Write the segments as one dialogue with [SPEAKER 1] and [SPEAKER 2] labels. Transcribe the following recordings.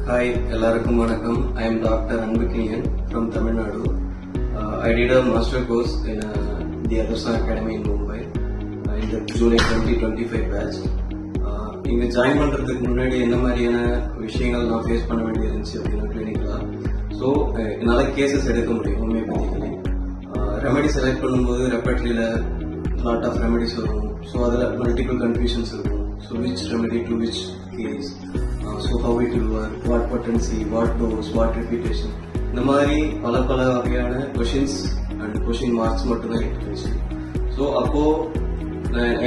[SPEAKER 1] Hi, எல்லாருக்கும் வணக்கம். I am Dr. Anbukinian from Tamil Nadu. I did a master course in the Adarsa Academy in Mumbai in the July 2025 batch. இங்க join பண்றதுக்கு முன்னாடி என்ன மாதிரியான விஷயங்கள் நான் ஃபேஸ் பண்ண வேண்டியது இருந்துச்சு அப்படின்னா கிளினிக்கலா. ஸோ என்னால் கேசஸ் எடுக்க முடியும் ஹோமியோபதிக்கலி. ரெமெடி செலக்ட் பண்ணும்போது ரெப்பர்ட்ரியில லாட் ஆஃப் ரெமெடிஸ் வரும். ஸோ அதில் மல்டிபிள் கன்ஃபியூஷன்ஸ் இருக்கும். So which remedy to which case, so how it will work, what potency, what dose, what repetition, இந்த மாதிரி பல வகையான கொஷின்ஸ் அண்ட் கொஷின் மார்க்ஸ் மட்டும்தான் இருந்துச்சு. ஸோ அப்போ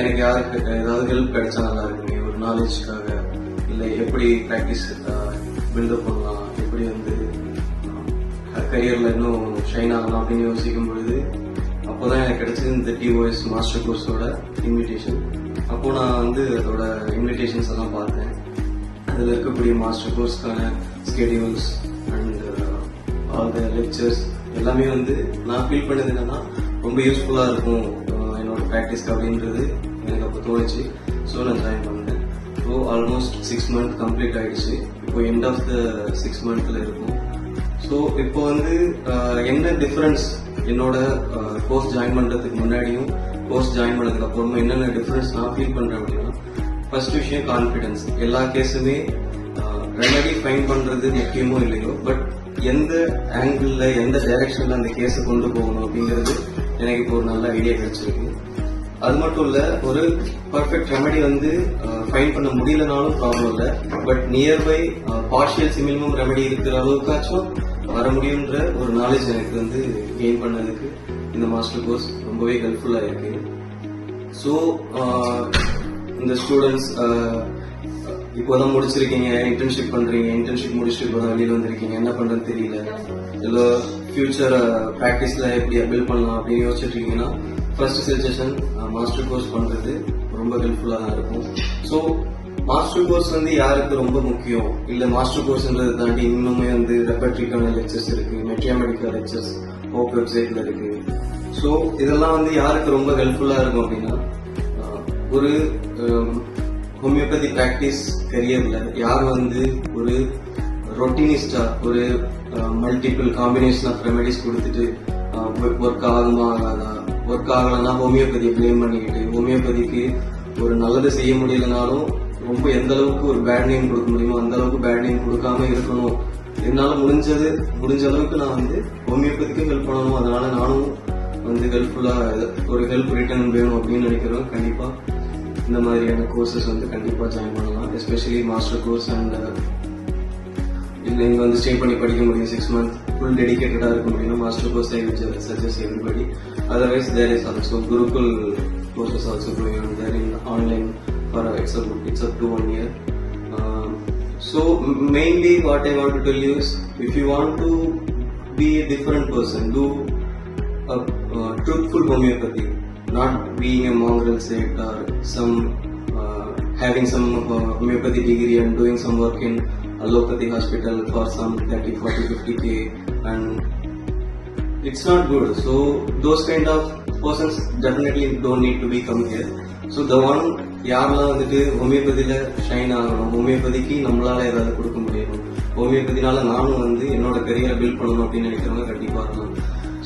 [SPEAKER 1] எனக்கு யாருக்கு ஏதாவது ஹெல்ப் கிடைச்சா நல்லா இருக்குங்க, ஒரு நாலேஜ்க்காக, இல்லை எப்படி ப்ராக்டிஸ் பில்டப் பண்ணலாம், எப்படி வந்து கரியரில் இன்னும் ஷைன் ஆகலாம் அப்படின்னு யோசிக்கும் பொழுது அப்போதான் எனக்கு கிடைச்சது இந்த டிஓஎஸ் மாஸ்டர் கோர்ஸோட இன்விடேஷன். அப்போ நான் வந்து அதோட இன்விடேஷன்ஸ் எல்லாம் பார்த்தேன். அதில் இருக்கக்கூடிய மாஸ்டர் கோர்ஸ்க்கான schedules and all the lectures எல்லாமே வந்து நான் ஃபீல் பண்ணது என்னன்னா ரொம்ப யூஸ்ஃபுல்லாக இருக்கும் என்னோட ப்ராக்டிஸ்க்கு அப்படின்றது எனக்கு அப்போ தோணுச்சு. ஸோ நான் ஜாயின் பண்ணேன். ஸோ ஆல்மோஸ்ட் 6 months கம்ப்ளீட் ஆகிடுச்சு. இப்போ எண்ட் ஆஃப் த 6 months இருக்கும். ஸோ இப்போ வந்து என்ன டிஃப்ரென்ஸ் என்னோட கோர்ஸ் ஜாயின் பண்ணுறதுக்கு முன்னாடியும் கோர்ஸ் ஜாயின் பண்ணதுக்கு அப்புறமும் என்னென்ன டிஃப்ரென்ஸ் நான் ஃபீல் பண்ணுறேன் அப்படின்னா, ஃபர்ஸ்ட் விஷயம் கான்ஃபிடன்ஸ். எல்லா கேஸுமே ரெமெடி ஃபைன் பண்ணுறது முக்கியமோ இல்லையோ, பட் எந்த ஆங்கிளில் எந்த டைரக்ஷனில் அந்த கேஸை கொண்டு போகணும் அப்படிங்கிறது எனக்கு இப்போ ஒரு நல்ல ஐடியா கிடைச்சிருக்கு. அது மட்டும் இல்லை, ஒரு பர்ஃபெக்ட் ரெமெடி வந்து ஃபைன் பண்ண முடியலனாலும் ப்ராப்ளம் இல்லை, பட் நியர்பை பார்ஷியல் சிமினிமம் ரெமெடி இருக்கிற அளவுக்காச்சும் வர முடியுன்ற ஒரு நாலேஜ் எனக்கு வந்து கெயின் பண்ணதுக்கு இந்த மாஸ்டர் கோர்ஸ் ரொம்பவே ஹெல்ப்ஃபுல்லாக இருக்கு. ஸோ இந்த ஸ்டூடெண்ட்ஸ் இப்போதான் முடிச்சிருக்கீங்க, இன்டர்ன்ஷிப் பண்றீங்க, இன்டர்ன்ஷிப் முடிச்சுட்டு இப்போதான் வெளியில வந்திருக்கீங்க, என்ன பண்றதுன்னு தெரியல, இல்லை ஃபியூச்சர் ப்ராக்டிஸ்ல எப்படி பில்ட் பண்ணலாம் அப்படின்னு யோசிச்சுட்டு இருக்கீங்கன்னா ஃபர்ஸ்ட் சஜஷன் மாஸ்டர் கோர்ஸ் பண்றது ரொம்ப ஹெல்ப்ஃபுல்லா தான் இருக்கும். ஸோ மாஸ்டர் கோர்ஸ் வந்து யாருக்கு ரொம்ப முக்கியம், இல்ல மாஸ்டர் கோர்ஸ்ன்றதை தாண்டி இன்னுமே வந்து ரெப்பர்ட்ரிக்கான லெக்சர்ஸ் இருக்கு, மெட்ரியாமெடிக்கல் லெக்சர்ஸ் ஹோப் வெப்சைட்ல இருக்கு. ஸோ இதெல்லாம் வந்து யாருக்கு ரொம்ப ஹெல்ப்ஃபுல்லா இருக்கும் அப்படின்னா, ஒரு ஹோமியோபதி பிராக்டிஸ் கரியர்ல யார் வந்து ஒரு ரொட்டீனிஸ்டா ஒரு மல்டிபிள் காம்பினேஷன் ஆஃப் ரெமெடிஸ் கொடுத்துட்டு ஒர்க் ஆகுமா ஆகாதா, ஒர்க் ஆகலன்னா ஹோமியோபதியை பிளேம் பண்ணிக்கிட்டு ஹோமியோபதிக்கு ஒரு நல்லது செய்ய முடியலனாலும் ரொம்ப எந்த அளவுக்கு ஒரு பேட் நேம் கொடுக்க முடியுமோ அந்த அளவுக்கு பேட் நேம் கொடுக்காம இருக்கணும், என்னால முடிஞ்ச அளவுக்கு நான் வந்து ஹோமியோபதிக்கும் ஹெல்ப் பண்ணணும், அதனால நானும் வந்து ஹெல்ப்ஃபுல்லா ஒரு ஹெல்ப் ரிட்டர்ன் வேணும் அப்படின்னு நினைக்கிறோம். கண்டிப்பா இந்த மாதிரியான கோர்சஸ் வந்து கண்டிப்பா ஜாயின் பண்ணலாம். எஸ்பெஷலி மாஸ்டர் கோர்ஸ் அண்ட் இல்லை இங்க வந்து ஸ்டே பண்ணி படிக்க முடியும் 6 months ஃபுல் டெடிகேட்டடா இருக்க முடியும். Master course I will suggest everybody. Otherwise there is also Gurukul courses also going on there in online for it's up to 1 year. So mainly what I want to tell you is, if you want to be a different person, do a truthful homeopathy, not being a mongrel sect or some having some homeopathy degree and doing some work in allopathy hospital for some 30, 40, 50k, and it's not good. So those kind of persons definitely don't need to be come here. So the one யாரெல்லாம் வந்துட்டு ஹோமியோபதியில shine ஆகணும், ஹோமியோபதிக்கு நம்மளால ஏதாவது கொடுக்க முடியணும், ஹோமியோபதினால நானும் வந்து என்னோட கரியரை பில்ட் பண்ணணும் அப்படின்னு நினைக்கிறவங்க கண்டிப்பா இருக்கலாம்.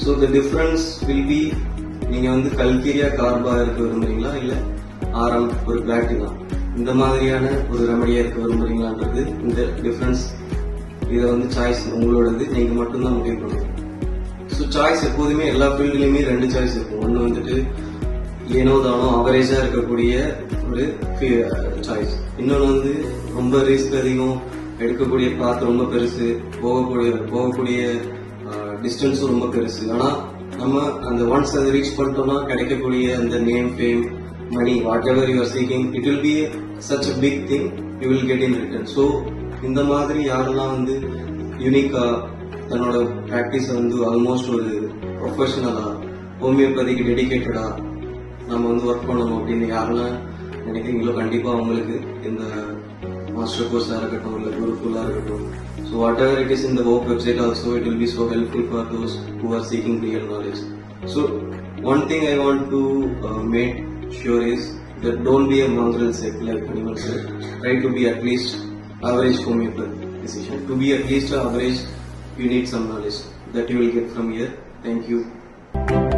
[SPEAKER 1] So the difference will be, நீங்க வந்து கல்கீரியா கார்பா இருக்க விரும்புறீங்களா, இல்ல ஆரம் ஒரு பிளாட்டினா இந்த மாதிரியான ஒரு ரெமடியா இருக்க விரும்புறீங்களான்றது இந்த டிஃபரன்ஸ். இதை வந்து சாய்ஸ் உங்களோடது, நீங்க மட்டும்தான் முடிவு பண்ணுங்க. ஸோ சாய்ஸ் எப்போதுமே எல்லா ஃபீல்ட்லயுமே 2 சாய்ஸ் இருக்கும். ஒன்று வந்துட்டு ஏனோ தானோ அவரேஜா இருக்கக்கூடிய ஒரு சாய்ஸ், இன்னொன்று வந்து ரொம்ப ரிஸ்க் அதிகம், எடுக்கக்கூடிய பாத் ரொம்ப பெருசு, போகக்கூடிய டிஸ்டன்ஸும் ரொம்ப பெருசு. ஆனா நம்ம அந்த ஒன்ஸ் அதை ரீச் பண்ணிட்டோம்னா கிடைக்கக்கூடிய அந்த name, fame, money, whatever you are seeking, it will be such a big thing you will get in return. So இந்த மாதிரி யாரெல்லாம் வந்து யூனிக்கா தன்னோட ப்ராக்டிஸ் வந்து ஆல்மோஸ்ட் ஒரு ப்ரொஃபஷனலா ஹோமியோபதிக்கு டெடிகேட்டடா நம்ம வந்து ஒர்க் பண்ணணும் அப்படின்னு யாரெல்லாம் நினைக்கிறீங்களோ கண்டிப்பா அவங்களுக்கு இந்த மாஸ்டர் கோர்ஸா இருக்கட்டும், இல்லை குருகுலா இருக்கட்டும், so whatever it is in the work website also, it will be so helpful for those who are seeking real knowledge. So one thing I want to make sure is that don't be a mongrel sect like animal sect. Try to be at least average homeopathy. decision. To be at least average, you need some knowledge that you will get from here. Thank you.